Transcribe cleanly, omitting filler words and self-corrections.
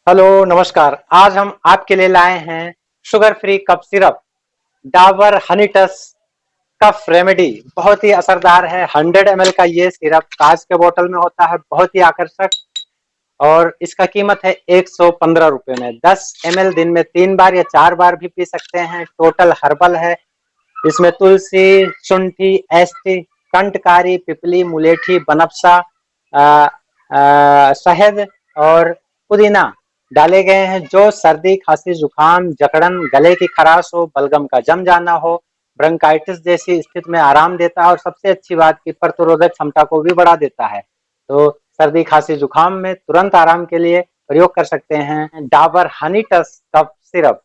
Hello नमस्कार। आज हम आपके लिए लाए हैं sugar free cough syrup Dabur honey touch cough remedy. बहुत ही असरदार है। 100 ml का ये सिरप कांच के बोतल में होता है, बहुत ही आकर्षक। और इसका कीमत है 115 रुपए में। 10 ml दिन में 3 बार या 4 बार भी पी सकते हैं। टोटल हर्बल है। इसमें तुलसी, शुंठी, एस्टी, कंठकारी, पिपली, मुलेठी, बनफसा, शहद और पुदीना डाले गए हैं, जो सर्दी, खांसी, जुकाम, जकड़न, गले की खराश हो, बलगम का जम जाना हो, ब्रोंकाइटिस जैसी स्थिति में आराम देता है और सबसे अच्छी बात की प्रतिरोधक क्षमता को भी बढ़ा देता है। तो सर्दी, खांसी, जुकाम में तुरंत आराम के लिए प्रयोग कर सकते हैं Dabur honey touch cough syrup.